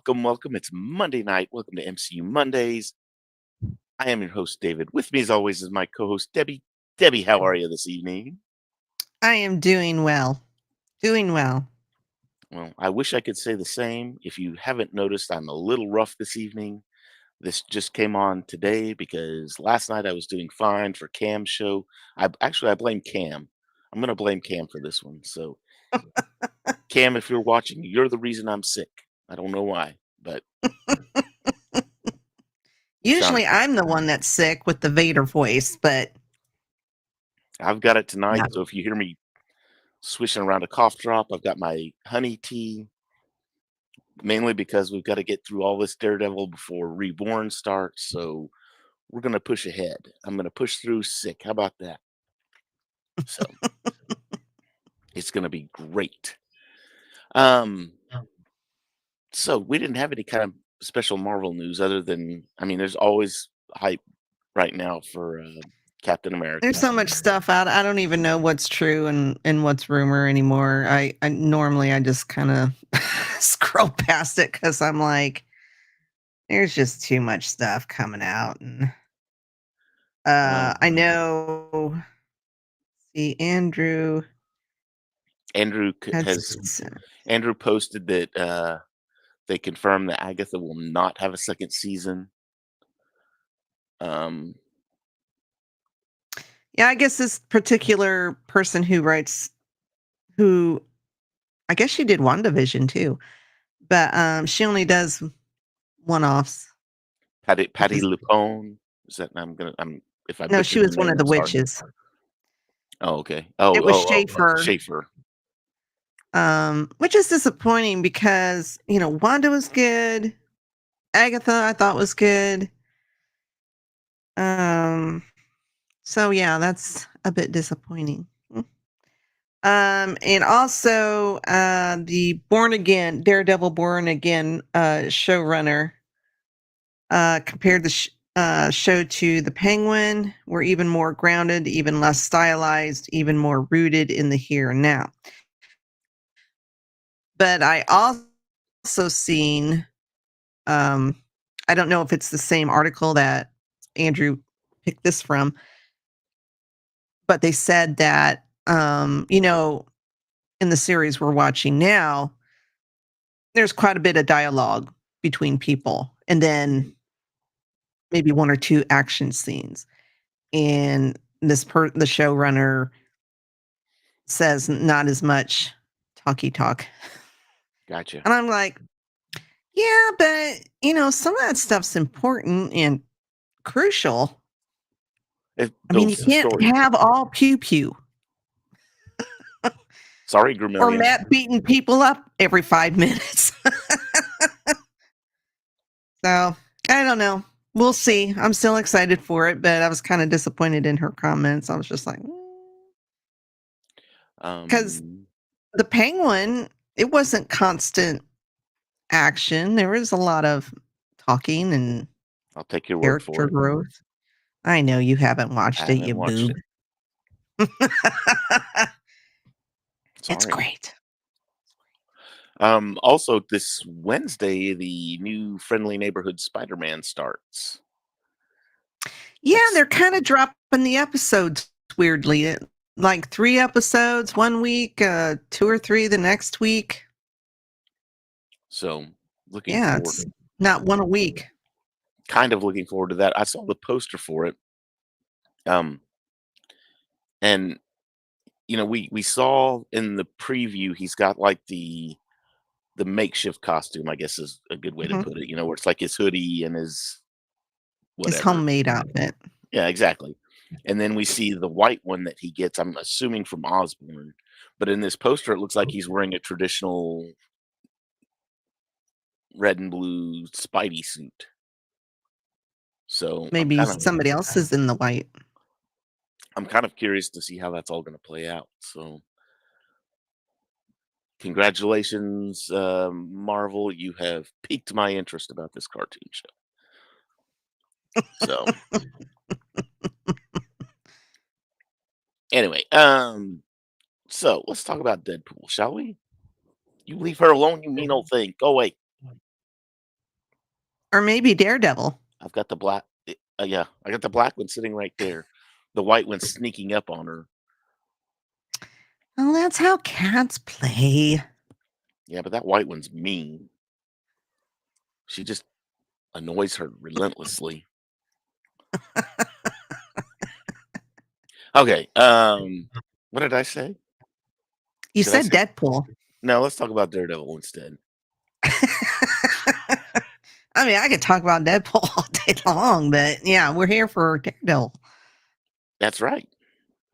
Welcome, welcome. It's Monday night. Welcome to MCU Mondays. I am your host, David. With me, as always, is my co host, Debbie. Debbie, how are you this evening? I am doing well. Doing well. Well, I wish I could say the same. If you haven't noticed, I'm a little rough this evening. This just came on today because last night I was doing fine for Cam's show. I blame Cam. I'm going to blame Cam for this one. So, Cam, if you're watching, you're the reason I'm sick. I don't know why, but you sound. Usually I'm the one that's sick with the Vader voice, but I've got it tonight. no. So if you hear me swishing around a cough drop, I've got my honey tea, mainly because we've got to get through all this Daredevil before Reborn starts. So we're going to push ahead. I'm going to push through sick. How about that? So it's going to be great. Um, so we didn't have any kind of special Marvel news other than, I mean, there's always hype right now for Captain America. There's so much stuff out. I don't even know what's true and what's rumor anymore. I normally I just kind of scroll past it because I'm like, there's just too much stuff coming out. And I know. See, Andrew had has some, Andrew posted that they confirmed that Agatha will not have a second season. Um, yeah, I guess this particular person who I guess she did WandaVision too, but she only does one-offs. Patty Is Lupone. Is that I'm if I No, she butchered the was one name, of the I'm sorry. witches. Oh, okay. It was Schaefer, Schaefer. which is disappointing because, Wanda was good. Agatha, I thought was good. Um, so yeah, that's a bit disappointing. And also, the Daredevil Born Again, showrunner, compared the show to the Penguin. We're even more grounded, even less stylized, even more rooted in the here and now. But I also seen, I don't know if it's the same article that Andrew picked this from, but they said that, in the series we're watching now, there's quite a bit of dialogue between people, and then maybe one or two action scenes. And the showrunner says not as much talky talk. Gotcha. And I'm like, yeah, but some of that stuff's important and crucial. It I mean, you builds the can't story. have all pew pew Sorry, or Gramillion. Matt beating people up every 5 minutes. So I don't know. We'll see. I'm still excited for it, but I was kind of disappointed in her comments. I was just like, because the Penguin, it wasn't constant action. There was a lot of talking and I'll take your word for character it. growth. I know you haven't I watched it, haven't you watched boob. it. It's Sorry. great. Also, this Wednesday, the new Friendly Neighborhood Spider-Man starts. Yeah, That's they're kind of dropping the episodes weirdly. Like 3 episodes one week, 2 or 3 the next week. so looking Yeah, forward. it's not one a week. Kind of looking forward to that. I saw the poster for it. And we saw in the preview he's got like the makeshift costume, I guess is a good way to Mhm. put it, where it's like his hoodie and his His whatever. homemade outfit. Yeah, exactly. And then we see the white one that he gets, I'm assuming from Osborn. But in this poster, it looks like he's wearing a traditional red and blue Spidey suit. So Maybe somebody else is in the white. I'm kind of curious to see how that's all going to play out. So congratulations, Marvel. You have piqued my interest about this cartoon show. So anyway, so let's talk about Deadpool, shall we? You leave her alone, you mean old thing. Go away. Or maybe Daredevil. I've got the black. Yeah, I got the black one sitting right there. The white one's sneaking up on her. Well, that's how cats play. Yeah, but that white one's mean. She just annoys her relentlessly. Okay. What did I say? You Did I said say? Deadpool. No, let's talk about Daredevil instead. I mean, I could talk about Deadpool all day long, but yeah, we're here for Daredevil. That's right.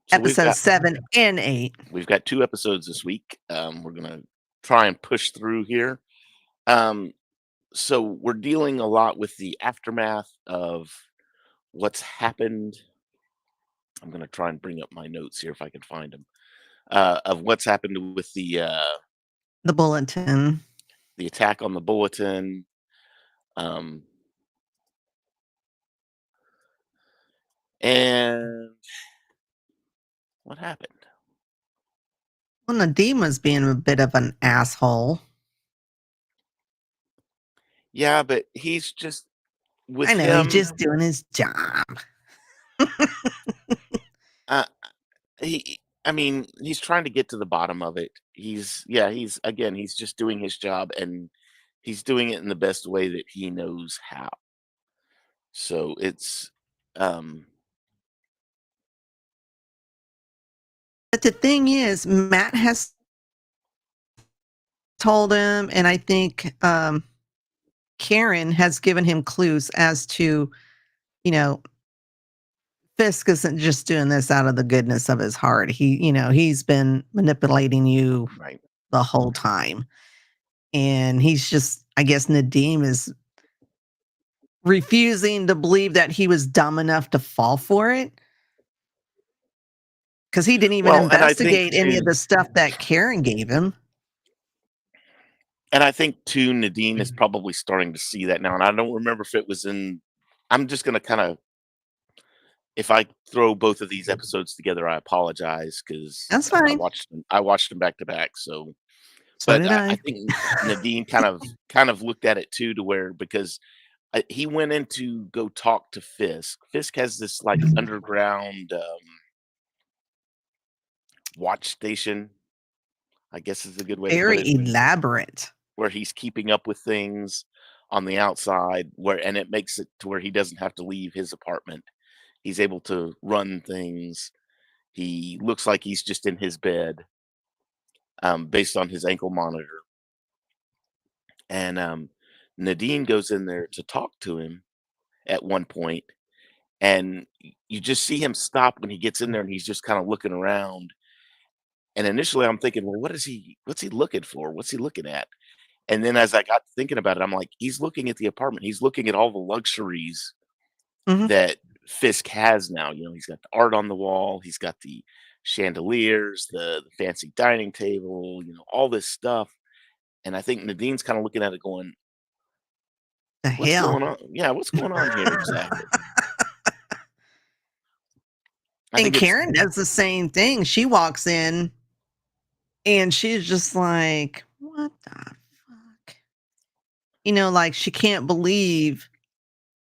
So Episode 7 and 8. we've got 2 episodes this week. We're gonna try and push through here. Um, so we're dealing a lot with the aftermath of what's happened. I'm gonna try and bring up my notes here if I can find them. Of what's happened with The Bulletin. the attack on the bulletin. Um, and what happened? Well, Nadeem was being a bit of an asshole. Yeah, but he's just with I know, he's him. just doing his job. Uh, I mean, he's trying to get to the bottom of it. He's just doing his job, and he's doing it in the best way that he knows how. So it's, um, But the thing is, Matt has told him, and I think Karen has given him clues as to, you know, Fisk isn't just doing this out of the goodness of his heart. He's been manipulating you right. the whole time. And he's just, I guess Nadeem is refusing to believe that he was dumb enough to fall for it. Because he didn't even Well, and I think investigate any of too, the stuff that Karen gave him. Nadine is probably starting to see that now, and I don't remember if it was in. I'm just gonna kind of, if I throw both of these episodes together, I apologize because That's fine. I watched them back to back. So, So but did I I. think Nadine kind of looked at it too, to where, because he went in to go talk to Fisk. Fisk has this like underground watch station, I guess is a good way to put Very it, elaborate. where he's keeping up with things on the outside, and it makes it to where he doesn't have to leave his apartment. He's able to run things. He looks like he's just in his bed, based on his ankle monitor. And Nadine goes in there to talk to him at one point, and you just see him stop when he gets in there, and he's just kind of looking around. And initially, I'm thinking, well, what's he looking for? What's he looking at? And then as I got thinking about it, I'm like, he's looking at the apartment. He's looking at all the luxuries Mhm. that Fisk has now. He's got the art on the wall. He's got the chandeliers, the fancy dining table, all this stuff. And I think Nadine's kind of looking at it going, The what's hell. going on? Yeah, what's going on here exactly? I And think it's, Karen does the same thing. She walks in and she's just like, what the fuck? Like she can't believe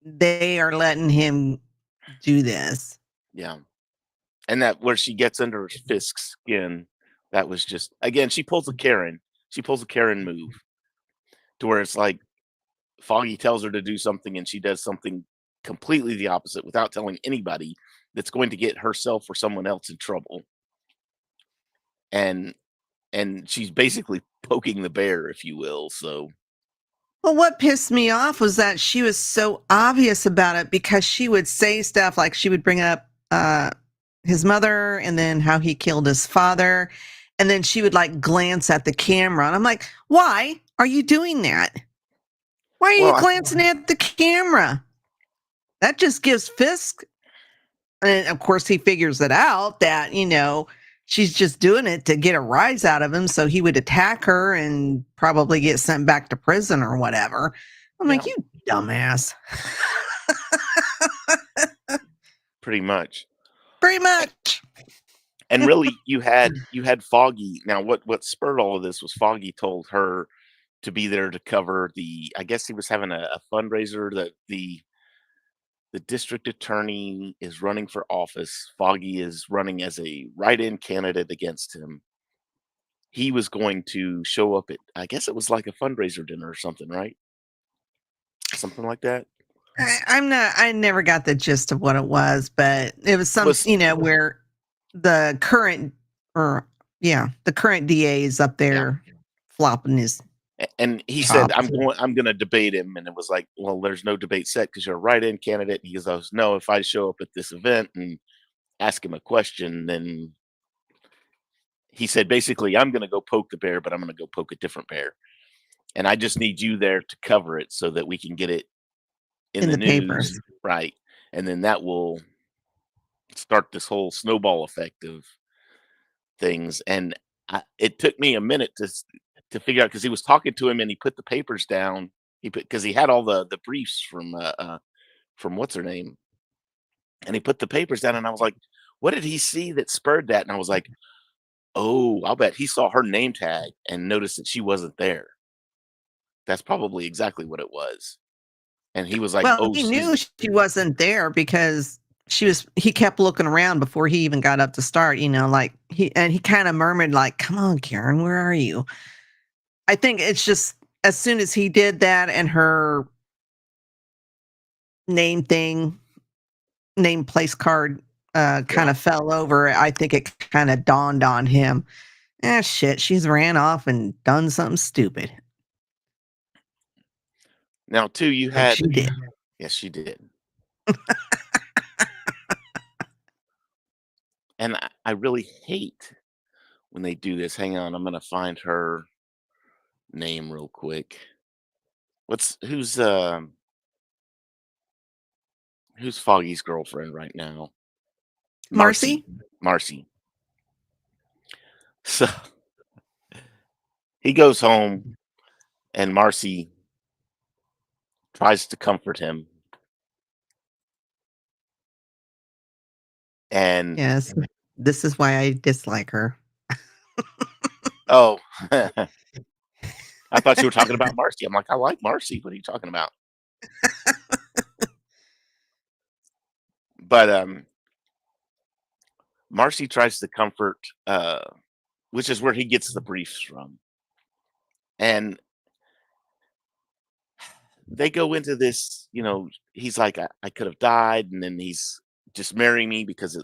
they are letting him do this. yeah. And that where she gets under Fisk's skin, that was just, again, she pulls a Karen. She pulls a Karen move to where it's like Foggy tells her to do something and she does something completely the opposite without telling anybody, that's going to get herself or someone else in trouble. And she's basically poking the bear, if you will. So Well, what pissed me off was that she was so obvious about it because she would say stuff like she would bring up his mother and then how he killed his father. And then she would like glance at the camera. And I'm like, why are you doing that? Why are well, you glancing at the camera? That just gives Fisk, and of course he figures it out that, she's just doing it to get a rise out of him. So he would attack her and probably get sent back to prison or whatever. I'm yeah, like, you dumbass. pretty much. Pretty much. And really, you had Foggy. Now, what spurred all of this was Foggy told her to be there to cover the. I guess he was having a fundraiser that the district attorney is running for office. Foggy is running as a write-in candidate against him. He was going to show up at, I guess it was like a fundraiser dinner or something, right? Something like that. I never got the gist of what it was, but it was some, Was where the current or yeah, the current DA is up yeah. there flopping his And he said, chops. I'm going to debate him. And it was like, well, there's no debate set because you're a write-in candidate. And he goes, no, if I show up at this event and ask him a question, then he said, basically, I'm going to go poke the bear, but I'm going to go poke a different bear. And I just need you there to cover it so that we can get it in In the the papers. news. Right. And then that will start this whole snowball effect of things. And it took me a minute to figure out because he was talking to him and he put the papers down. He put because he had all the briefs from what's her name, and he put the papers down. And I was like, "What did he see that spurred that?" And I was like, "Oh, I'll bet he saw her name tag and noticed that she wasn't there. That's probably exactly what it was." And he was like, Well, "Oh, he she's knew she wasn't there because he kept looking around before he even got up to start, like he kind of murmured like, "Come on, Karen, where are you?" I think it's just as soon as he did that and her name thing, name place card kind yeah." of fell over, I think it kind of dawned on him. Ah, shit, she's ran off and done something stupid. Now, too, you Like had she did. yes, she did, and I really hate when they do this. Hang on, I'm gonna find her name real quick. Who's Foggy's girlfriend right now? Marcy. Marcy? Marcy. So he goes home and Marcy tries to comfort him. And Yes. This is why I dislike her. oh, I thought you were talking about Marcy. I'm like, I like Marcy. What are you talking about? But Marcy tries to comfort, which is where he gets the briefs from. And they go into this, he's like, I could have died, and then he's just marrying me because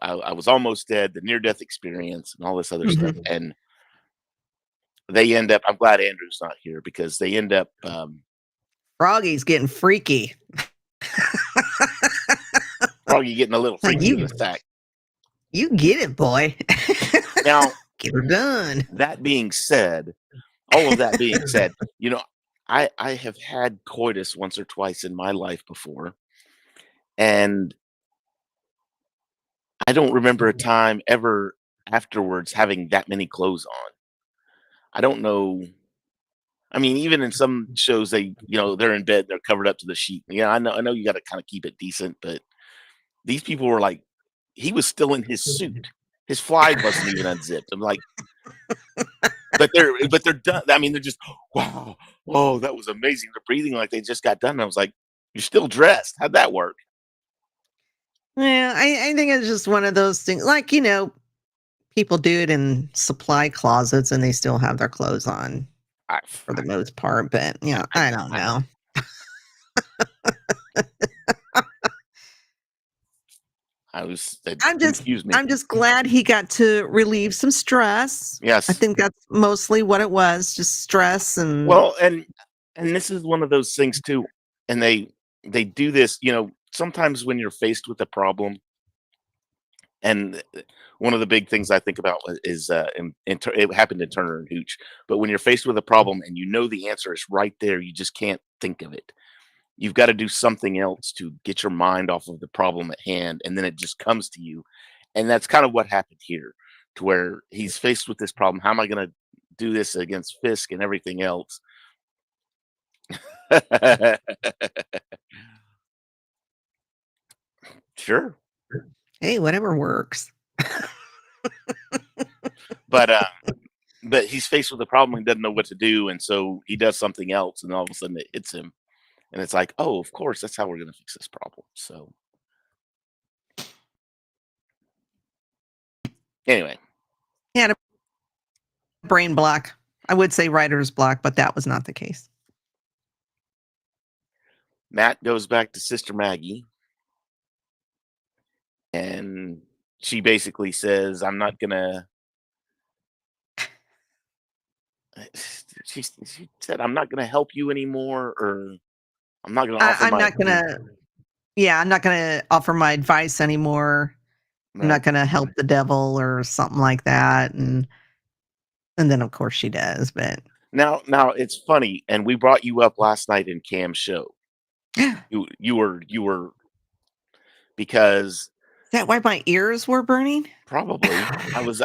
I was almost dead, the near death experience, and all this other stuff. Mhm. And they end up. I'm glad Andrew's not here because they end up. Froggy's getting freaky. Probably getting a little Like freaky in the sack. you get it, boy. Now, Get her done. that being said, all of that being said, I have had coitus once or twice in my life before, and I don't remember a time ever afterwards having that many clothes on. I don't know. I mean, even in some shows, they're in bed, they're covered up to the sheet. Yeah, I know you got to kind of keep it decent, but these people were like, he was still in his suit. His fly wasn't even unzipped. I'm like, but they're done. I mean, they're just wow, whoa, that was amazing. They're breathing like they just got done. And I was like, you're still dressed. How'd that work? Yeah, I think it's just one of those things. Like, people do it in supply closets and they still have their clothes on I, for the most part. But I, I, I don't I, know. I was that I'm just confused me. I'm just glad he got to relieve some stress. I Yes. think that's mostly what it was, just stress and Well, and this is one of those things too. And they do this. Sometimes when you're faced with a problem, and one of the big things I think about is it happened in Turner and Hooch. But when you're faced with a problem and you know the answer is right there, you just can't think of it. You've got to do something else to get your mind off of the problem at hand, and then it just comes to you. And that's kind of what happened here, to where he's faced with this problem. How am I going to do this against Fisk and everything else? Sure, hey, whatever works. but but he's faced with a problem and doesn't know what to do, and so he does something else, and all of a sudden it hits him, and it's like, oh, of course, that's how we're gonna fix this problem. So anyway, He had a brain block. I would say writer's block, but that was not the case. Matt goes back to Sister Maggie, and she basically says, "I'm not gonna." She said, "I'm not gonna help you anymore," or "I'm not gonna offer I'm my." not gonna. Yeah, I'm not gonna offer my advice anymore. I'm Right. not gonna help the devil or something like that. And then of course she does, but Now it's funny, and we brought you up last night in Cam's show. is You were because that why my ears were burning? probably I was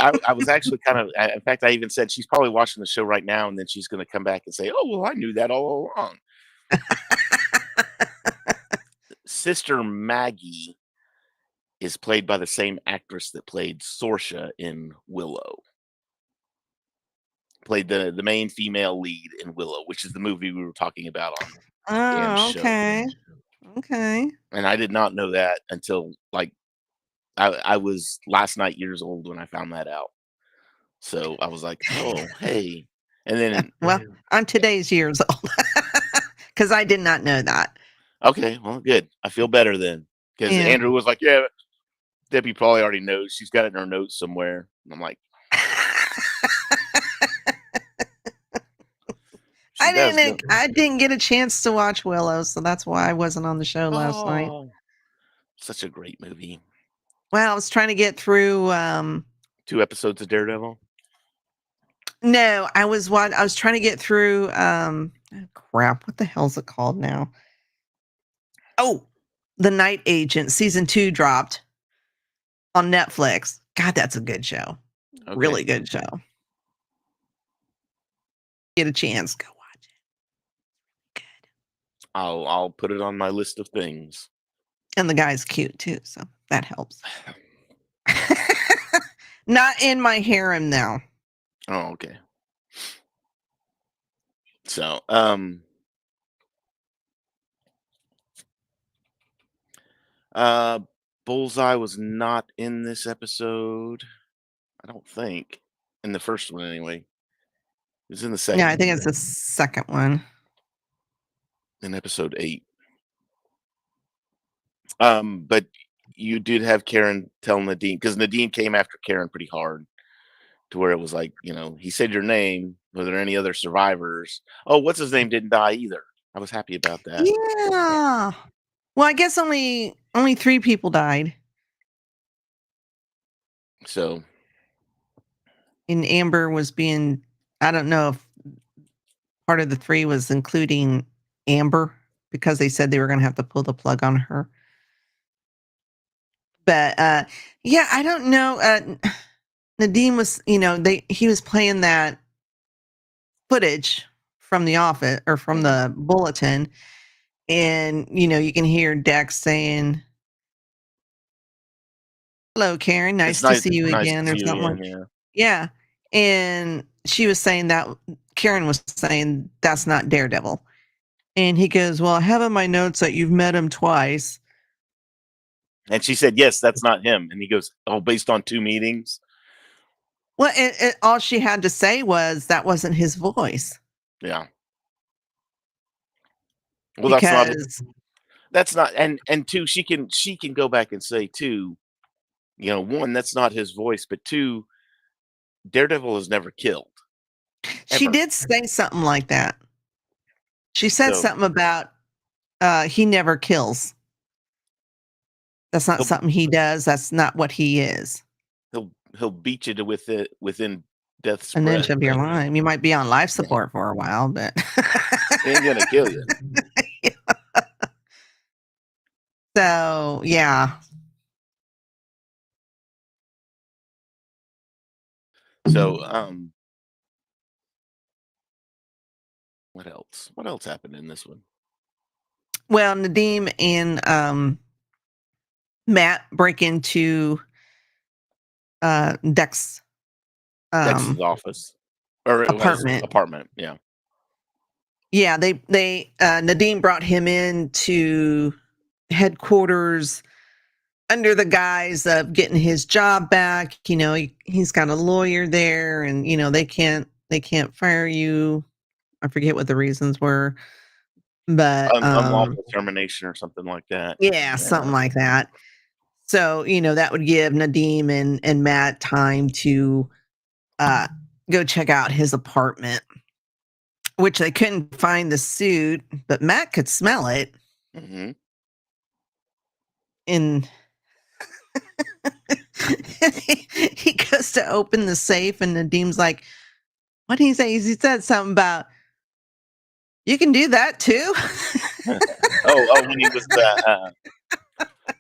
actually kind of, in fact, I even said she's probably watching the show right now, and then she's gonna come back and say, "Oh, well, I knew that all along." Sister Maggie is played by the same actress that played Sorsha in Willow. Played the main female lead in Willow, which is the movie we were talking about on Cam's Oh, show. okay. Okay. And I did not know that until, like, I was last night years old when I found that out. So I was like, "Oh, hey." And then Well, I'm today's years old because I did not know that. okay, well, good. I feel better then, because Yeah. Andrew was like, "Yeah, Debbie probably already knows. She's got it in her notes somewhere." And I'm like, "She does, don't." I didn't get a chance to watch Willow, so that's why I wasn't on the show last night. Oh, such a great movie. Well, I was trying to get through 2 episodes of Daredevil. no, I was trying to get through oh, crap, what the hell's it called now? Oh, The Night Agent season 2 dropped on Netflix. God, that's a good show. Okay. Really good show. Get a chance, go watch it. Good. I'll put it on my list of things. And the guy's cute too, so that helps. Not in my harem now. Oh, okay. So, uh, Bullseye was not in this episode. I don't think. In the first one, anyway. It was in the second. Yeah, I think it's the second one. In episode 8. But you did have Karen tell Nadine, because Nadine came after Karen pretty hard, to where it was like, he said your name. Were there any other survivors? Oh, what's his name didn't die either. I was happy about that. Yeah. Well, I guess only 3 people died. So, And Amber was being I don't know if part of the 3 was including Amber because they said they were gonna have to pull the plug on her. But, yeah, I don't know, Nadeem was he was playing that footage from the office or from the bulletin, and, you can hear Dex saying, "Hello, Karen, it's nice to nice see you nice to again," or see you something like. again, yeah. Yeah, and she was saying that Karen was saying, "That's not Daredevil." And he goes, "Well, I have in my notes that you've met him twice." And she said, "Yes, that's not him." And he goes, "Oh, based on 2 meetings?" Well, all she had to say was that wasn't his voice Yeah. Well, because that's not, and 2, she can go back and say too, 1, that's not his voice, but 2, Daredevil is never killed, she ever. did say something like that. She said So, something about he never kills. That's not he'll something he does. That's not what he is. he'll beat you to within death's An inch breath, of your but life. You might be on life yeah, support for a while, but he ain't gonna kill you. so yeah. So, what else? What else happened in this one? Well, Nadeem and Matt break into Dex Dex's office. or it was apartment. apartment. Yeah. Yeah, they Nadeem brought him into headquarters under the guise of getting his job back. He's got a lawyer there, and they can't fire you. I forget what the reasons were, but Unlawful termination or something like that. yeah, Yeah. something like that. So that would give Nadeem and Matt time to uh, go check out his apartment, which they couldn't find the suit, but Matt could smell it. Hmm. And he goes to open the safe, and Nadeem's like, what did he say? He said something about, you can do that too. Oh,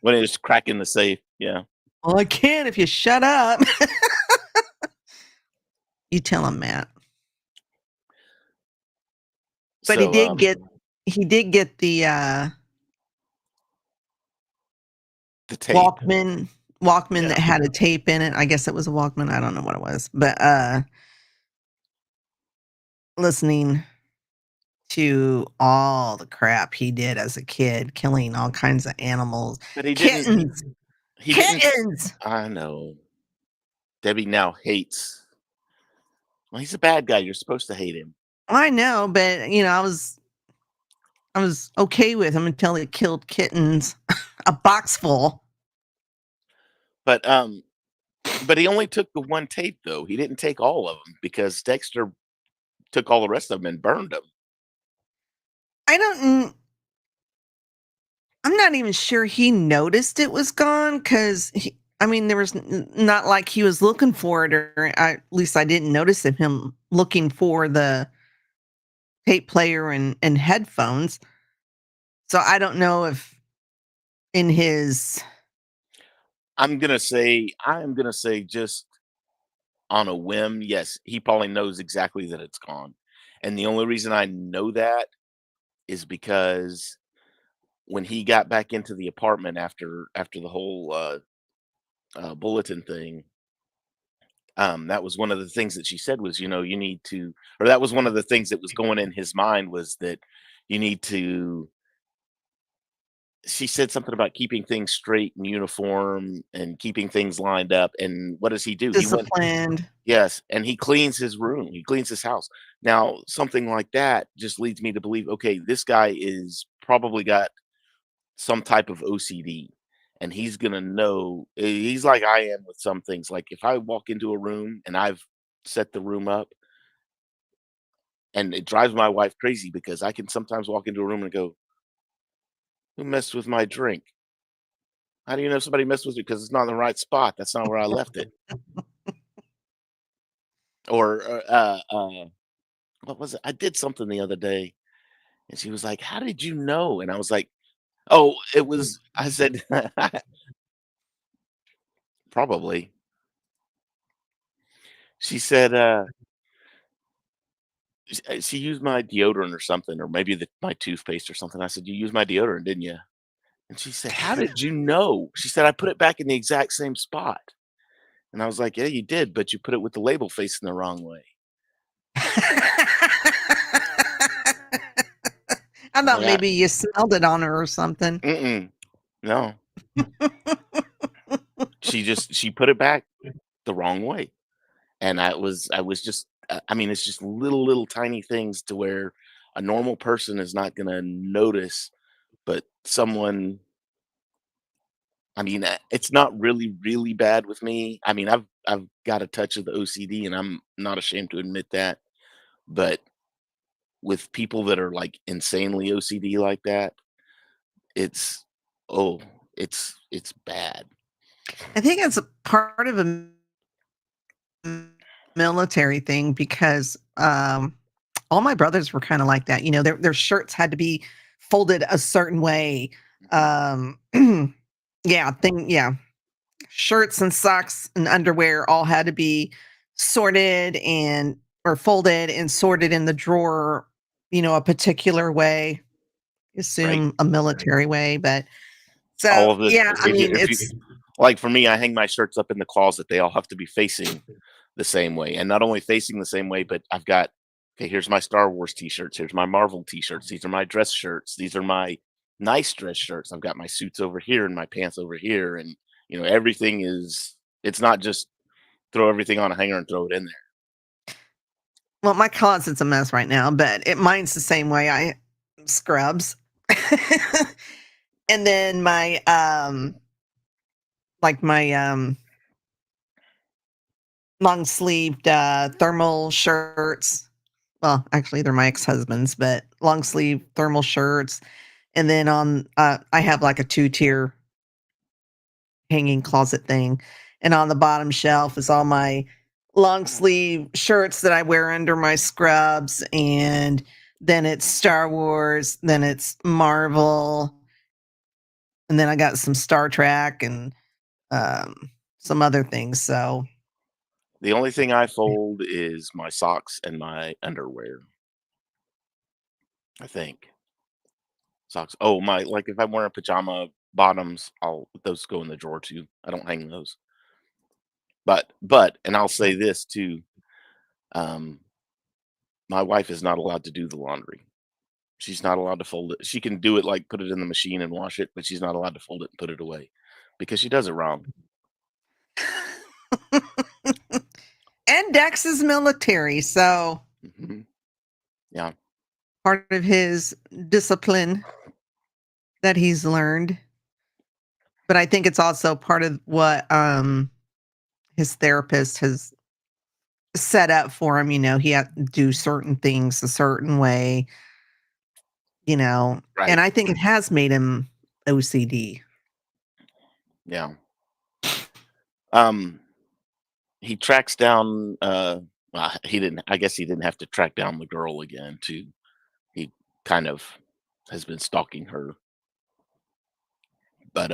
when he was cracking the safe. Yeah. Well, I can if you shut up. You tell him, Matt. But he So did get the the tape. Walkman Yeah. that had a tape in it. I guess it was a Walkman. I don't know what it was. But listening to all the crap he did as a kid, killing all kinds of animals, But he didn't. kittens, He didn't. kittens. I know. Debbie now hates. Well, he's a bad guy. You're supposed to hate him. I know, but I was okay with him until he killed kittens, a box full. But but he only took the one tape though. He didn't take all of them because Dexter took all the rest of them and burned them. I don't. I'm not even sure he noticed it was gone because I mean, there was not like he was looking for it, or at least I didn't notice him looking for the tape player and headphones. So I don't know if in his I'm gonna say just on a whim, yes, he probably knows exactly that it's gone. And the only reason I know that is because when he got back into the apartment after the whole bulletin thing, that was one of the things that she said was, you need to, or that was one of the things that was going in his mind was that you need to. She said something about keeping things straight and uniform and keeping things lined up. And what does he do? He went. disciplined. Yes, and he cleans his room, he cleans his house. Now, something like that just leads me to believe, okay, this guy is probably got some type of OCD, and he's gonna know he's like I am with some things. Like if I walk into a room and I've set the room up, and it drives my wife crazy because I can sometimes walk into a room and go, "Who messed with my drink? How do you know somebody messed with it? Because it's not in the right spot. That's not where I left it." Or what was it? I did something the other day. And she was like, "How did you know?" And I was like, "Oh, it was." I said, "Probably." She said, she used my deodorant or something, or maybe my toothpaste or something. I said, "You used my deodorant, didn't you?" And she said, "How did you know?" She said, "I put it back in the exact same spot." And I was like, "Yeah, you did, but you put it with the label facing the wrong way." I thought Like, maybe you smelled it on her or something. mm-mm, no, she put it back the wrong way. And I was just I mean, it's just little tiny things to where a normal person is not gonna notice, but someone I mean, it's not really bad with me. I mean, I've got a touch of the OCD, and I'm not ashamed to admit that, but with people that are, like, insanely OCD like that, it's oh, it's bad. I think it's a part of a military thing because all my brothers were kind of like that. Their shirts had to be folded a certain way. Mhm. Yeah, shirts and socks and underwear all had to be sorted and or folded and sorted in the drawer, a particular way. Right. Assume a military way, but so All of it yeah, I mean if you it's like, for me, I hang my shirts up in the closet, they all have to be facing the same way, and not only facing the same way, but I've got, okay, here's my Star Wars t-shirts, here's my Marvel t-shirts, these are my dress shirts, these are my nice dress shirts. I've got my suits over here and my pants over here, and everything is, it's not just throw everything on a hanger and throw it in there. Well, my closet's a mess right now, but mine's the same way. I scrubs. And then my like my long sleeved thermal shirts. Well, actually they're my ex-husband's, but long sleeve thermal shirts. And then on I have like a two-tier hanging closet thing. And on the bottom shelf is all my long sleeve shirts that I wear under my scrubs. And then it's Star Wars, then it's Marvel, and then I got some Star Trek and some other things. So The only thing I fold is my socks and my underwear, I think. Socks. Oh, my, like if I'm wearing pajama bottoms, those go in the drawer too. I don't hang those. But and I'll say this too, um, my wife is not allowed to do the laundry. She's not allowed to fold it. She can do it, like put it in the machine and wash it, but she's not allowed to fold it and put it away because she does it wrong. and Dex is military, so Mhm. Yeah. part of his discipline that he's learned. But I think it's also part of what his therapist has set up for him. He had to do certain things a certain way, and Right. I think it has made him OCD. Yeah. Um, he tracks down, well, he didn't, I guess he didn't have to track down the girl again too. He kind of has been stalking her, but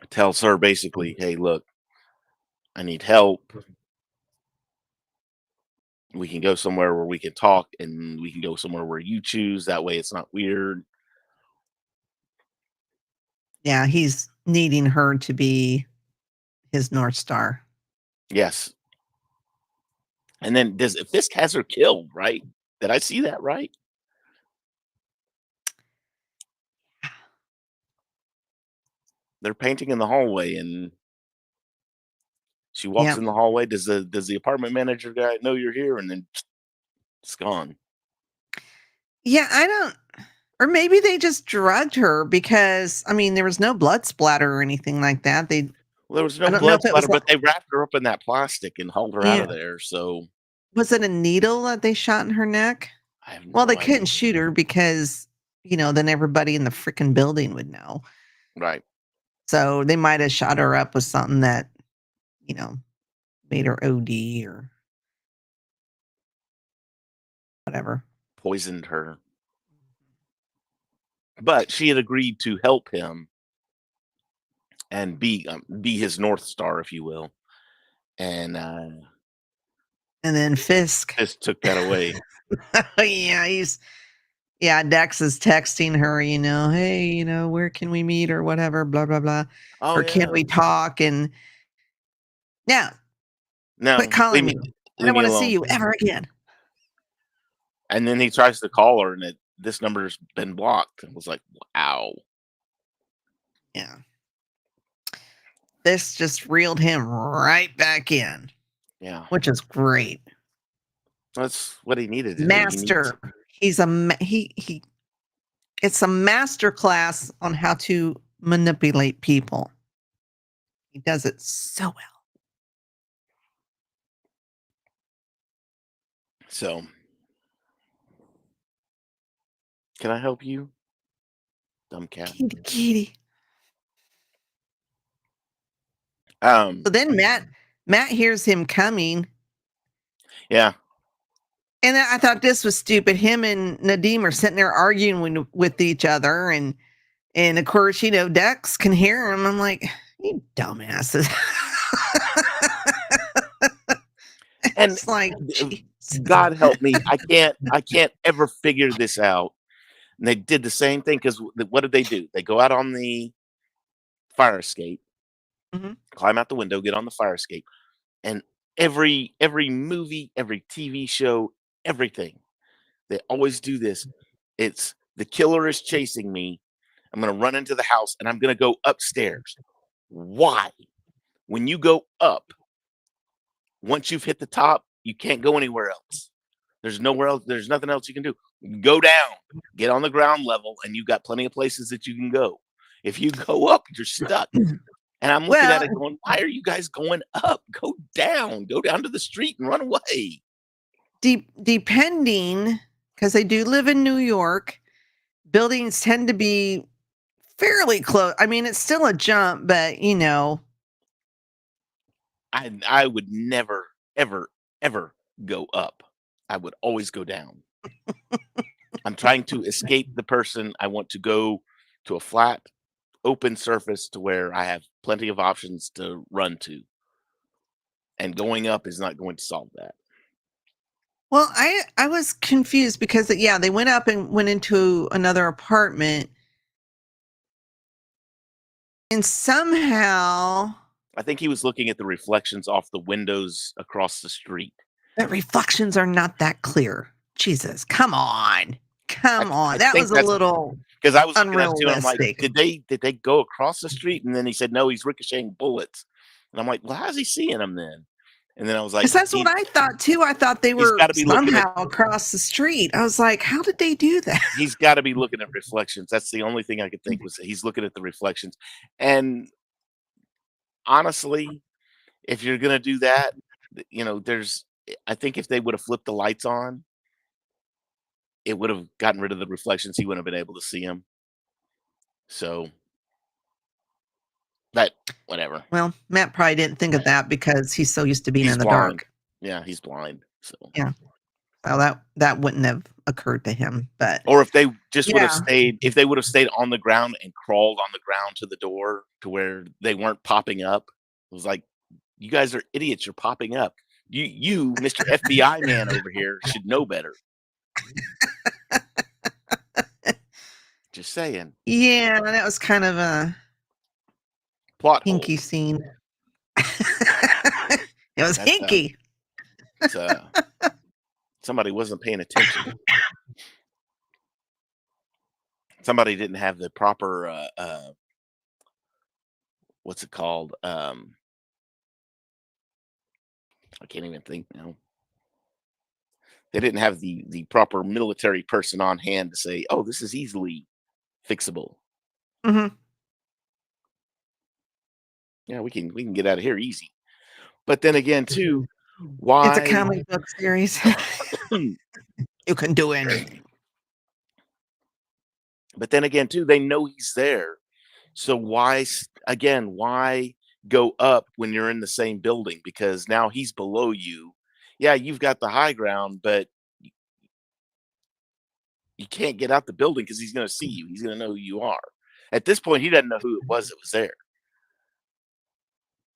tells her basically, "Hey, look, I need help. We can go somewhere where we can talk, and we can go somewhere where you choose. That way, it's not weird." Yeah, he's needing her to be his North Star. Yes. And then does Fisk has her killed, right? Did I see that right? They're painting in the hallway, and she walks Yep. in the hallway. Does the apartment manager guy know you're here? And then it's gone. Yeah, I don't, or maybe they just drugged her because, I mean, there was no blood splatter or anything like that. Well, there was I no don't know blood if it was splatter, like, but they wrapped her up in that plastic and hauled her out yeah, of there. So was it a needle that they shot in her neck? I have Well, they no couldn't idea. shoot her because, then everybody in the freaking building would know. Right. So they might have shot her up with something that, you know, made her OD or whatever. Poisoned her. But she had agreed to help him and be his North Star, if you will. And And then Fisk. Fisk took that away. Yeah, Dex is texting her, hey, where can we meet or whatever, blah, blah, blah. Oh Or can yeah. we talk? And now quit No, calling me. I leave don't me want to see alone. you ever again. And then he tries to call her, and this number's been blocked. I was like, wow. Yeah. This just reeled him right back in, Yeah, which is great. that's what he needed to do. He needs. Master. He's a he it's a master class on how to manipulate people. He does it so well. So, can I help you, dumb cat? Kitty, kitty. Um, So then Matt hears him coming, yeah. and I thought this was stupid. Him and Nadim are sitting there arguing with each other, and of course, Dex can hear him. I'm like, you dumbasses. And It's like, uh, Jesus. God help me, I can't ever figure this out. And they did the same thing because what did they do? They go out on the fire escape, Mhm. climb out the window, get on the fire escape, and every movie, every TV show, everything. They always do this. It's the killer is chasing me. I'm gonna run into the house and I'm gonna go upstairs. Why? When you go up, once you've hit the top, you can't go anywhere else. There's nowhere else. There's nothing else you can do. Go down, get on the ground level, and you've got plenty of places that you can go. If you go up, you're stuck. And I'm looking at Well, it going, why are you guys going up? Go down to the street and run away. depending, because they do live in New York, buildings tend to be fairly close. I mean, it's still a jump, but I would never, ever, ever go up. I would always go down. I'm trying to escape the person. I want to go to a flat, open surface to where I have plenty of options to run to. And going up is not going to solve that. well, I was confused because yeah, they went up and went into another apartment, and somehow I think he was looking at the reflections off the windows across the street. the reflections are not that clear. Jesus, come on. Come on. I That think was a that's little because I was looking at it too, and I'm like, unrealistic. did they go across the street? And then he said, no, he's ricocheting bullets. And I'm like, well, how's he seeing them then? And then I was like, Because that's what I thought too. I thought they he's were got to be looking at somehow across the street. I was like, how did they do that? he's got to be looking at reflections. That's the only thing I could think was he's looking at the reflections. And honestly, if you're gonna do that, there's I think if they would have flipped the lights on, it would have gotten rid of the reflections. He wouldn't have been able to see him. So that whatever. Well, Matt probably didn't think of that because he's so used to being He's in the blind. dark. Yeah, he's blind. So Yeah. Well, that wouldn't have occurred to him. But or if they just would have yeah. stayed, if they would have stayed on the ground and crawled on the ground to the door to where they weren't popping up, it was like, you guys are idiots. You're popping up. You, Mr. FBI man over here, should know better. Just saying. Yeah, that was kind of a Plot hole. hinky scene. It was That's hinky. it's, somebody wasn't paying attention. Somebody didn't have the proper what's it called? I can't even think now. They didn't have the proper military person on hand to say, "Oh, this is easily fixable." Mhm. Yeah, we can get out of here easy. But then again, too, It's a why? comic book series. You can do anything. But then again, too, they know he's there. So why go up when you're in the same building? Because now he's below you. Yeah, you've got the high ground, but you can't get out the building because he's going to see you. He's going to know who you are. At this point, he doesn't know who it was that was there.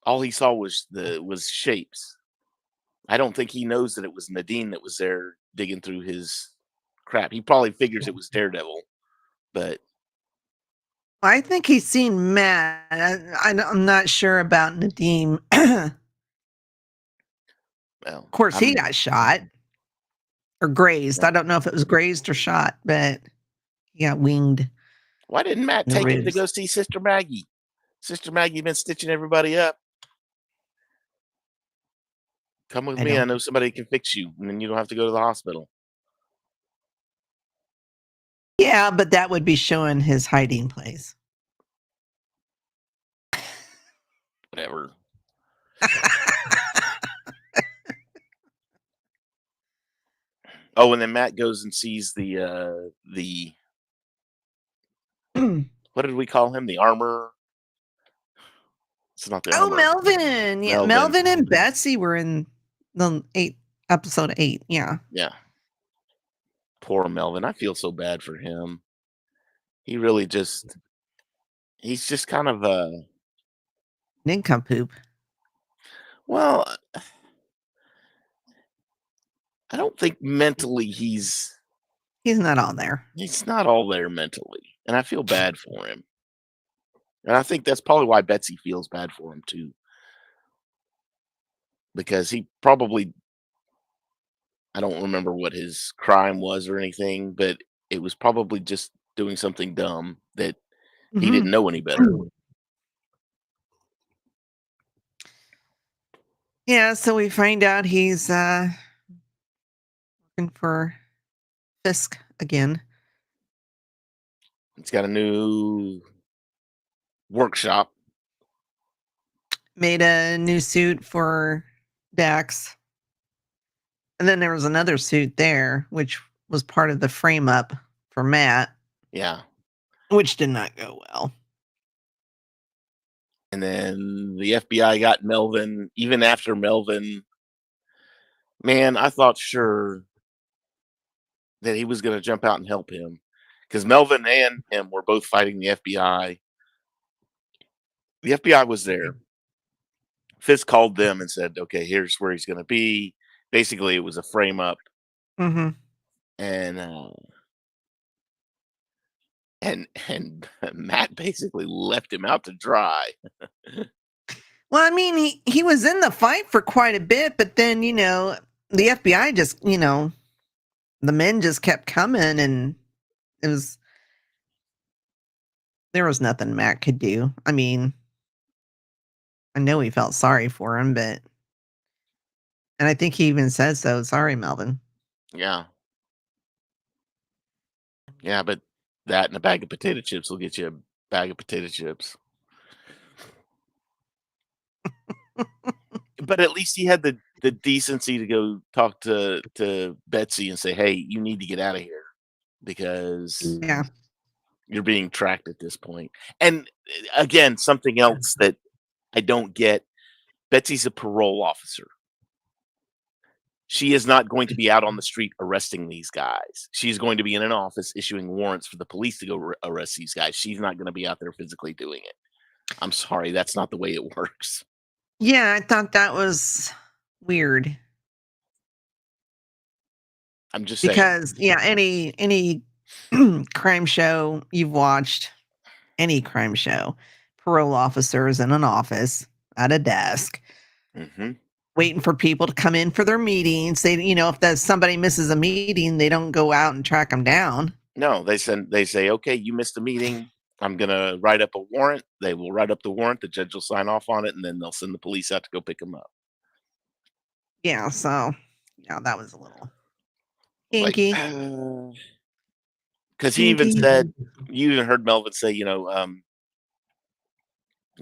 All he saw was shapes. I don't think he knows that it was Nadine that was there digging through his crap. He probably figures it was Daredevil, but I think he's seen Matt. I'm not sure about Nadeem. Of well, course, he got shot or grazed. yeah. I don't know if it was grazed or shot, but he got winged Why didn't Matt in the take him to ribs. go see Sister Maggie? Sister Maggie been stitching everybody up. Come with I me. I don't. know somebody can fix you, and then you don't have to go to the hospital. Yeah, but that would be showing his hiding place. Whatever. Oh, and then Matt goes and sees the what did we call him? The armor. It's not the Oh, armor. Melvin. Yeah, Melvin and Betsy were in the episode 8. Yeah. Yeah. Poor Melvin. I feel so bad for him. He really he's just kind of Nincompoop. well, I don't think mentally He's not all there. he's not all there mentally. And I feel bad for him. And I think that's probably why Betsy feels bad for him too. because he probably, I don't remember what his crime was or anything, but it was probably just doing something dumb that he Mhm. didn't know any better. Yeah, so we find out he's looking for Fisk again. He's got a new workshop. Made a new suit for Dax. And then there was another suit there, which was part of the frame up for Matt, Yeah. which did not go well. And then the FBI got Melvin. Even after Melvin, man, I thought sure that he was going to jump out and help him because Melvin and him were both fighting the FBI. The FBI was there. Fisk called them and said, "Okay, here's where he's going to be." Basically, it was a frame up, Mhm. and and Matt basically left him out to dry. Well, I mean, he was in the fight for quite a bit, but then, the FBI just, the men just kept coming and it was there was nothing Matt could do. I mean, I know he felt sorry for him, and I think he even said so. Sorry, Melvin. Yeah, yeah, but that and a bag of potato chips will get you a bag of potato chips. But at least he had the decency to go talk to Betsy and say, "Hey, you need to get out of here because Yeah. you're being tracked at this point." And again, something else that I don't get, Betsy's a parole officer. She is not going to be out on the street arresting these guys. She's going to be in an office issuing warrants for the police to go arrest these guys. She's not going to be out there physically doing it. I'm sorry, that's not the way it works. Yeah, I thought that was weird I'm just saying. because yeah, any crime show you've watched, any crime show, parole officers in an office at a desk Hmm. waiting for people to come in for their meetings. They, if somebody misses a meeting, they don't go out and track them down. No, they say, "Okay, you missed a meeting. I'm gonna write up a warrant." They will write up the warrant, the judge will sign off on it, and then they'll send the police out to go pick them up. Yeah, so yeah, that was a little I was like, kinky. because he even Kinky. said, you even heard Melvin say, "You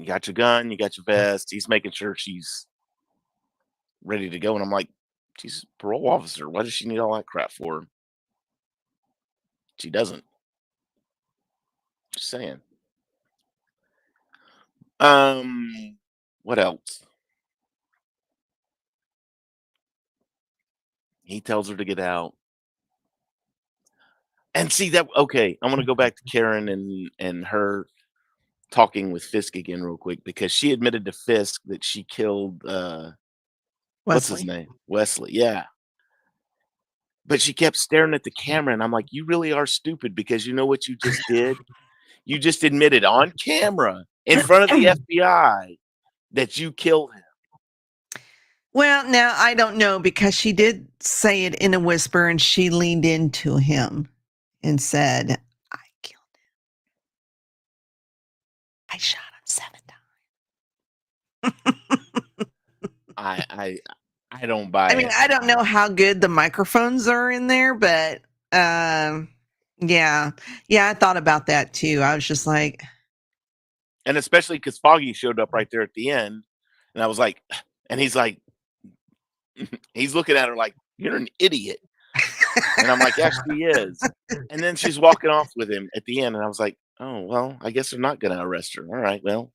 got your gun, you got your vest." He's making sure she's ready to go, and I'm like, "She's a parole officer. Why does she need all that crap for?" She doesn't. Just saying. What else? He tells her to get out. And see that, okay, I wanna go back to Karen and her talking with Fisk again real quick because she admitted to Fisk that she killed, what's his Wesley. name? Wesley, yeah. But she kept staring at the camera, and I'm like, "You really are stupid because you know what you just did? You just admitted on camera in front of the FBI that you killed him." Well, now I don't know because she did say it in a whisper and she leaned into him and said, I killed him. I shot him 7 times. I I I don't buy I mean, it. I don't know how good the microphones are in there, but um yeah. Yeah, I thought about that too. I was just like, And especially because Foggy showed up right there at the end, and I was like, and he's like, he's looking at her like, "You're an idiot." And I'm like, "Yeah, she is." And then she's walking off with him at the end, and I was like, "Oh, well, I guess they're not gonna arrest her. All right, well."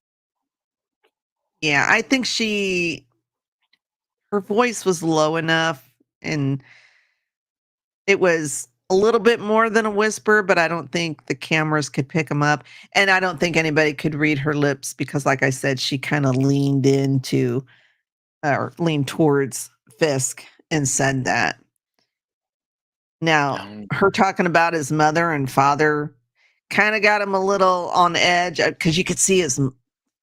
yeah, I think her voice was low enough and it was a little bit more than a whisper, but I don't think the cameras could pick them up, and I don't think anybody could read her lips because, like I said, she kinda leaned into or leaned towards Fisk and said that. Now, Um, her talking about his mother and father kinda got him a little on edge, because you could see his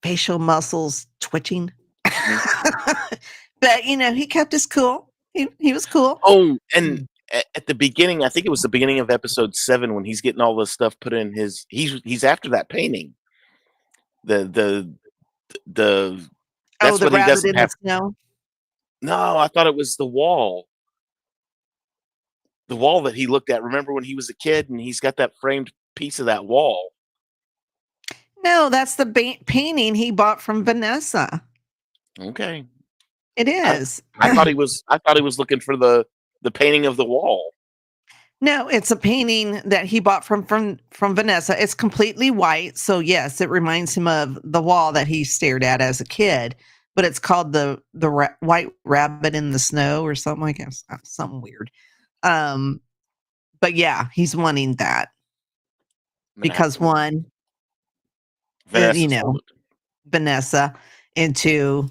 facial muscles twitching. mhm. But, he kept his cool. He was cool. Oh, and Mm. at the beginning, I think it was the beginning of episode 7 when he's getting all this stuff put in his he's after that painting. The the Oh, that's the what he rabbit doesn't in the have. snow? No, I thought it was the wall. The wall that he looked at. Remember when he was a kid and he's got that framed piece of that wall? No, that's the painting he bought from Vanessa. Okay. It I is. I thought he was looking for the painting of the wall. No, it's a painting that he bought from Vanessa. It's completely white, so yes, it reminds him of the wall that he stared at as a kid. But it's called the White Rabbit in the Snow or something like that, something weird. Um, but yeah, he's wanting that I'm gonna have because to one, Vanessa sold it. Vanessa, and two,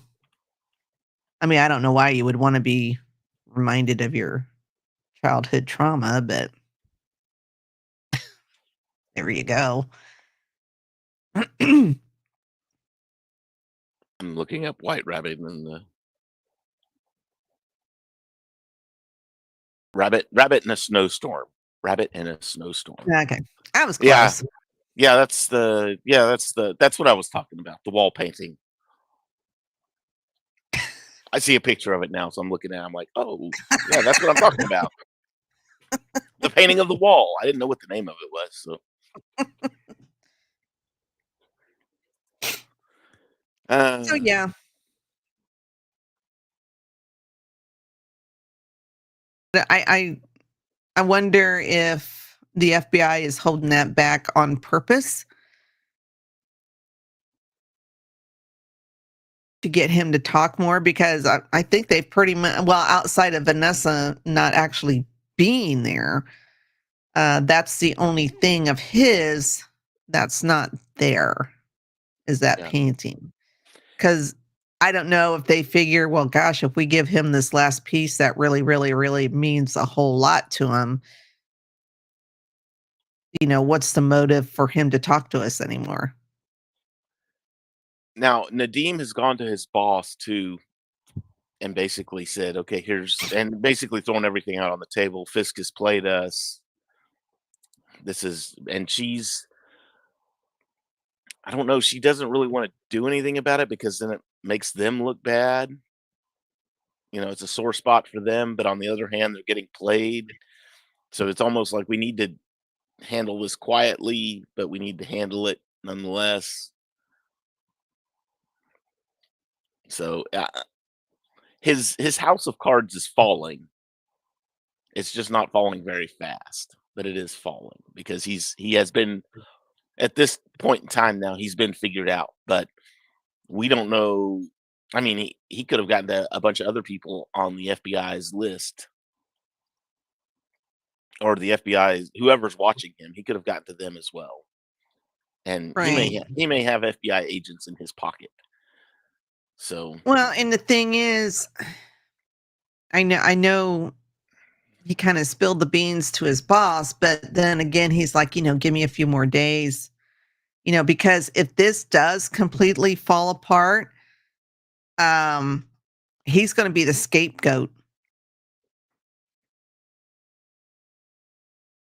I mean, I don't know why you would want to be reminded of your childhood trauma, but there you go. I'm looking up White Rabbit and the Rabbit in a Snowstorm. Rabbit in a Snowstorm. Okay, I was Yeah. close. That's what I was talking about, the wall painting. I see a picture of it now, so I'm looking at it, I'm like, "Oh, yeah, that's what I'm talking about." The painting of the wall. I didn't know what the name of it was, so So uh, yeah, I wonder if the FBI is holding that back on purpose to get him to talk more because I think they've pretty much, well, outside of Vanessa not actually being there, that's the only thing of his that's not there is that yeah. painting. Because I don't know if they figure, well, gosh, if we give him this last piece that really, really, really means a whole lot to him, what's the motive for him to talk to us anymore? Now, Nadeem has gone to his boss too and basically said, "Okay, here's," and basically thrown everything out on the table. Fisk has played us. This is, and I don't know, she doesn't really wanna do anything about it because then it makes them look bad. It's a sore spot for them, but on the other hand, they're getting played. So it's almost like we need to handle this quietly, but we need to handle it nonetheless. So his house of cards is falling. It's just not falling very fast, but it is falling because he has been at this point in time now. He's been figured out, but we don't know. I mean, he could have gotten a bunch of other people on the FBI's list or the FBI, whoever's watching him. He could have gotten to them as well, and Right. he may have FBI agents in his pocket. So Well, and the thing is, I know he kind of spilled the beans to his boss, but then again, he's like, give me a few more days, because if this does completely fall apart, um, he's going to be the scapegoat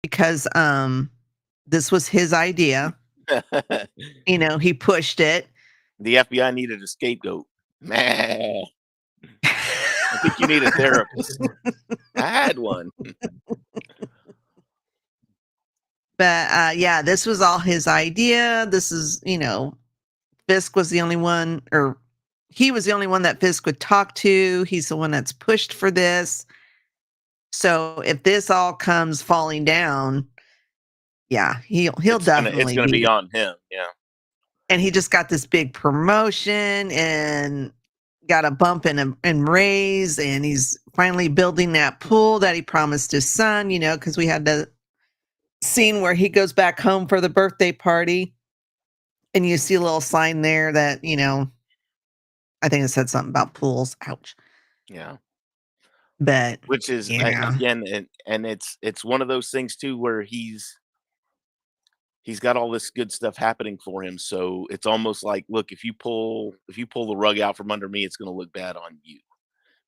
because this was his idea. the He pushed it. FBI needed a scapegoat. Man, I think you need a therapist. I had one. But yeah, this was all his idea. This is, Fisk was the only one, or he was the only one that Fisk would talk to. He's the one that's pushed for this. So if this all comes falling down, yeah, he'll It's definitely gonna be be. on him. Yeah. And he just got this big promotion and got a bump and raise, and he's finally building that pool that he promised his son. Because we had the scene where he goes back home for the birthday party, and you see a little sign there that I think it said something about pools. Ouch. Yeah. But Which is yeah. again, and it's one of those things too where he's got all this good stuff happening for him. So it's almost like, look, if you pull the rug out from under me, it's going to look bad on you.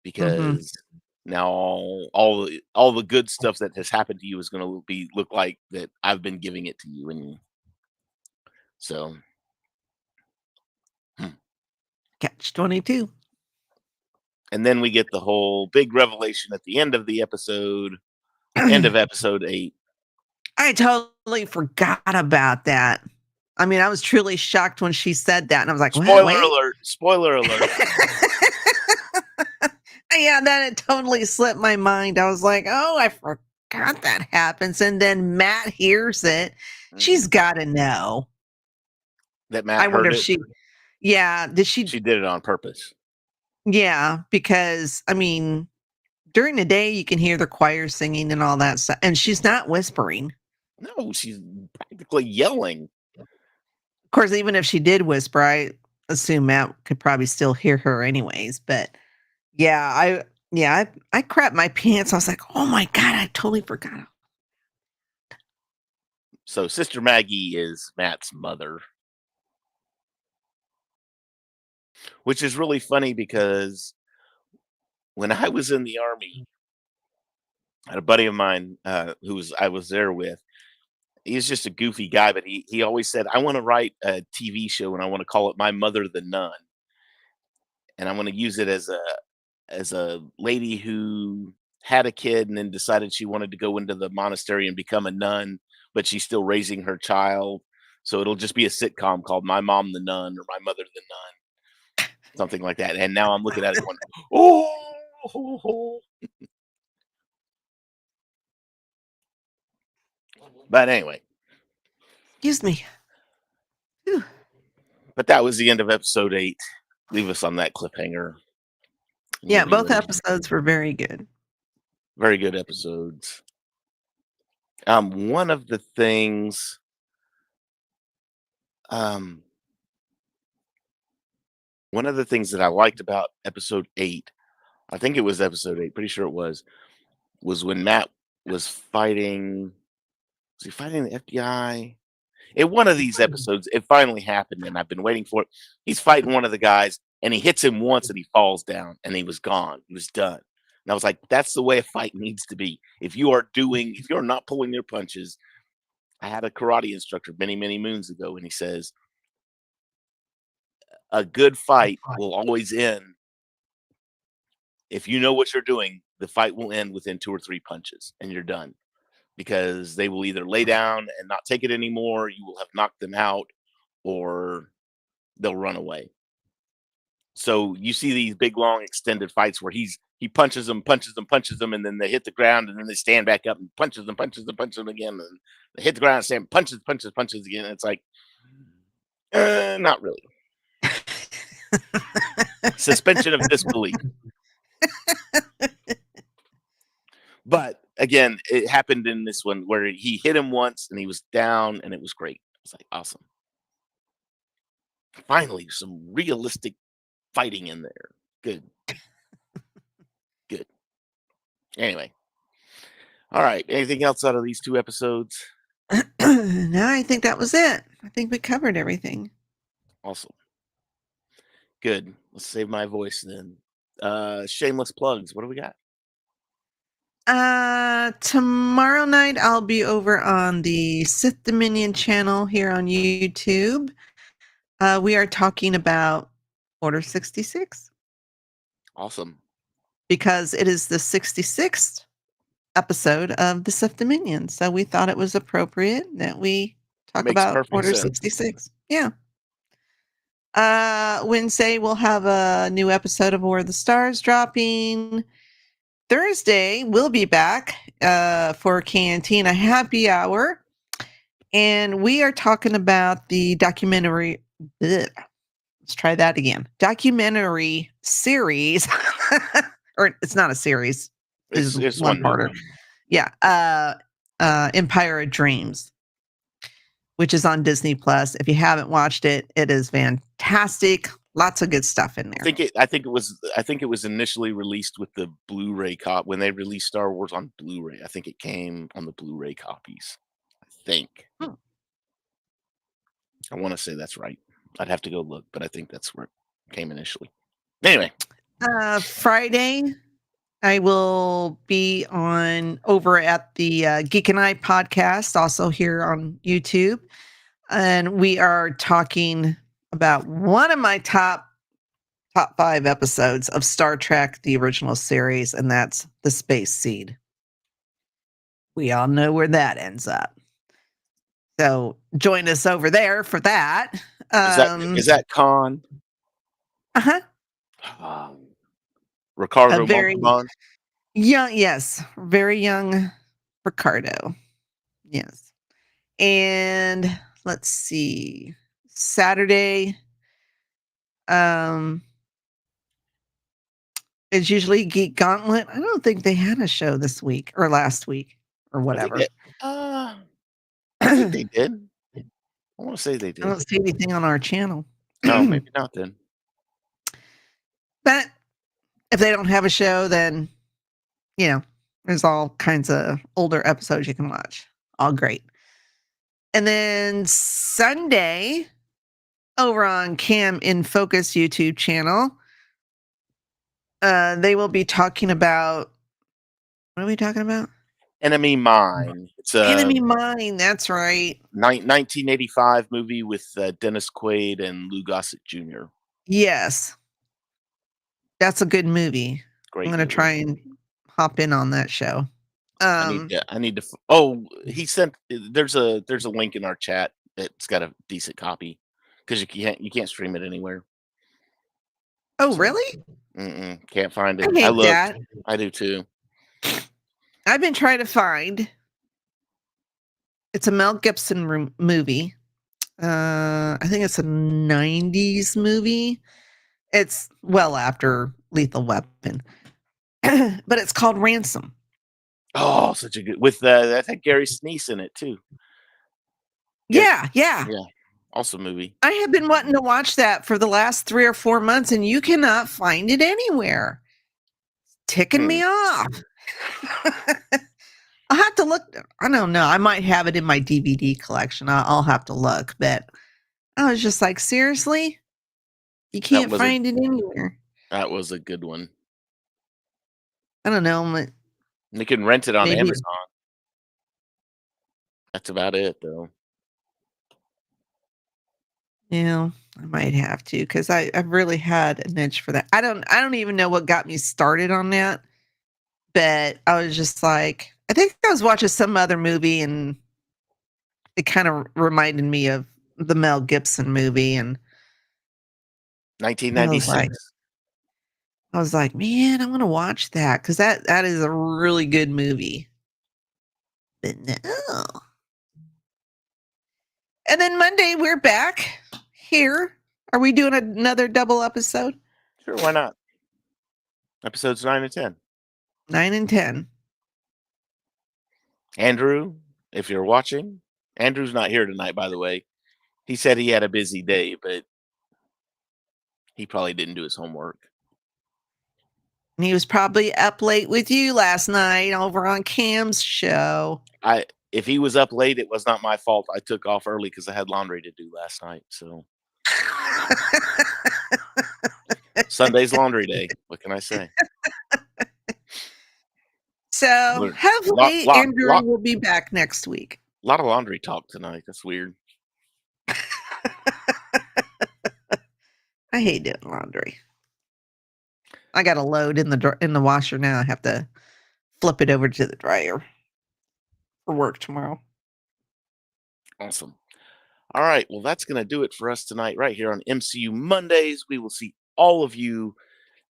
Mhm. because now all the good stuff that has happened to you is going to be look like that I've been giving it to you, and so hmm. Catch 22. And then we get the whole big revelation at the end of the episode, end of episode 8. I totally forgot about that. I mean, I was truly shocked when she said that, and I was like, "What? Spoiler Wait." alert! Spoiler alert! Yeah, that had totally slipped my mind. I was like, "Oh, I forgot that happens." And then Matt hears it. She's Mhm. gotta know. That I Matt wonder heard if it. she yeah, did she She did it on purpose. yeah, because, I mean, during the day, you can hear the choir singing and all that stuff, and she's not whispering. No, she's practically yelling. Of course, even if she did whisper, I assume Matt could probably still hear her anyways, but yeah, I crapped my pants. I was like, "Oh my god, I totally forgot." So Sister Maggie is Matt's mother, which is really funny because when I was in the army, I had a buddy of mine I was there with. He's just a goofy guy, but he always said, "I want to write a TV show and I want to call it My Mother the Nun, and I want to use it as a lady who had a kid and then decided she wanted to go into the monastery and become a nun, but she's still raising her child. So it'll just be a sitcom called My Mom the Nun or My Mother the Nun, something like that." And now I'm looking at it going, "Oh." But anyway, Excuse me. Whew. but that was the end of episode 8. Leave us on that cliffhanger, and we'll Yeah, be both ready. episodes were very good. Very good episodes. One of the things, um, one of the things that I liked about episode 8, I think it was episode 8, pretty sure it was when Matt was fighting. Was he fighting the FBI? In one of these episodes, it finally happened, and I've been waiting for it. He's fighting one of the guys, and he hits him once, and he falls down, and he was gone. He was done. And I was like, "That's the way a fight needs to be. If you're not pulling your punches." I had a karate instructor many, many moons ago, and he says, "A good fight will always end if you know what you're doing. The fight will end within 2 or 3 punches, and you're done." Because they will either lay down and not take it anymore, you will have knocked them out, or they'll run away. So you see these big, long, extended fights where he punches them, punches them, punches them, and then they hit the ground, and then they stand back up and punches them, punches them, punches them again, and they hit the ground, and stand, punches, punches, punches again. And it's like, not really. Suspension of disbelief. But again, it happened in this one where he hit him once and he was down, and it was great. It's like awesome. Finally, some realistic fighting in there. Good, good. Anyway, all right. Anything else out of these 2 episodes? No, I think that was it. I think we covered everything. Awesome. Good. Let's save my voice then. Shameless plugs. What do we got? Tomorrow night I'll be over on the Sith Dominion channel here on YouTube. We are talking about Order 66 Awesome. because it is the 66th episode of the Sith Dominion. So we thought it was appropriate that we talk Makes about perfect Order sense. 66. Yeah. Wednesday we'll have a new episode of War of the Stars dropping. Thursday we'll be back for Cantina Happy Hour. And we are talking about the documentary. Bleh, let's try that again. Documentary series, or it's not a series. Is It's one one parter. movie. Yeah. Empire of Dreams, which is on Disney Plus. If you haven't watched it, it is fantastic. Lots of good stuff in there. I think it was initially released with the Blu-ray cop when they released Star Wars on Blu-ray. I think it came on the Blu-ray copies. I think. Hmm. I want to say that's right. I'd have to go look, but I think that's where it came initially. Anyway, Friday, I will be on over at the Geek and I podcast, also here on YouTube. And we are talking about one of my top 5 episodes of Star Trek, the original series, and that's The Space Seed. We all know where that ends up. So join us over there for that. Is that Khan? Uh-huh. Ricardo Very Montalban? young, yes. Very young Ricardo. Yes. And let's see. Saturday is usually Geek Gauntlet. I don't think they had a show this week or last week or I think whatever. I think they did. I want to say they I did. don't see anything on our channel. Oh, maybe not then. But if they don't have a show, then, there's all kinds of older episodes you can watch. All great. And then Sunday, over on Cam in Focus YouTube channel, they will be talking about, what are we talking about? Enemy Mine. It's a Enemy Mine. That's right. 1985 movie with Dennis Quaid and Lou Gossett Jr. Yes. That's a good movie. Great. I'm going to try and hop in on that show. I need to. Oh, he sent. There's a link in our chat that's got a decent copy because you can't stream it anywhere. Oh, really? Can't find it. I hate looked. that. I do too. I've been trying to find. It's a Mel Gibson movie. I think it's a 90s movie. It's well after Lethal Weapon. But it's called Ransom. Oh, such a good with I think Gary Sinise in it too. Yeah. Awesome movie. I have been wanting to watch that for the last 3 or 4 months, and you cannot find it anywhere. It's ticking me off. I'll have to look. I don't know. I might have it in my DVD collection. I'll have to look. But I was just like, seriously? You can't find it anywhere. That was a good one. I don't know. You can rent it on Amazon. That's about it, though. Yeah, I might have to because I've really had an itch for that. I don't even know what got me started on that, but I was just like, I think I was watching some other movie and it kind of reminded me of the Mel Gibson movie and 1996. I was like, man, I want to watch that because that is a really good movie. But no. And then Monday we're back here. Are we doing another double episode? Sure, why not? Episodes 9 and 10. 9 and 10. Andrew, if you're watching, Andrew's not here tonight, by the way. He said he had a busy day, but he probably didn't do his homework. And he was probably up late with you last night over on Cam's show. If he was up late, it was not my fault. I took off early because I had laundry to do last night. So Sunday's laundry day. What can I say? So hopefully Andrew will be back next week. A lot of laundry talk tonight. That's weird. I hate doing laundry. I got a load in the washer now. I have to flip it over to the dryer for work tomorrow. Awesome. All right. Well, that's going to do it for us tonight right here on MCU Mondays. We will see all of you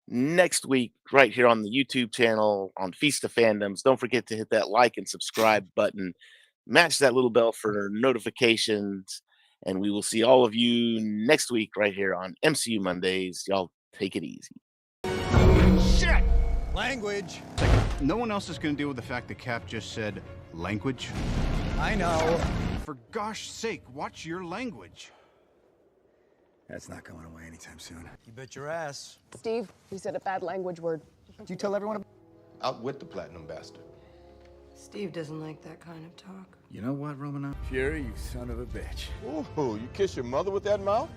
next week right here on the YouTube channel on Feast of Fandoms. Don't forget to hit that like and subscribe button. Match that little bell for notifications. And we will see all of you next week right here on MCU Mondays. Y'all take it easy. Shit! Language. No one else is going to deal with the fact that Cap just said language. I know. For gosh sake, watch your language. That's not going away anytime soon. You bet your ass. Steve, you said a bad language word. Did you tell everyone? Outwit the platinum bastard. Steve doesn't like that kind of talk. You know what, Romanov? Fury, you son of a bitch. Ooh, you kiss your mother with that mouth?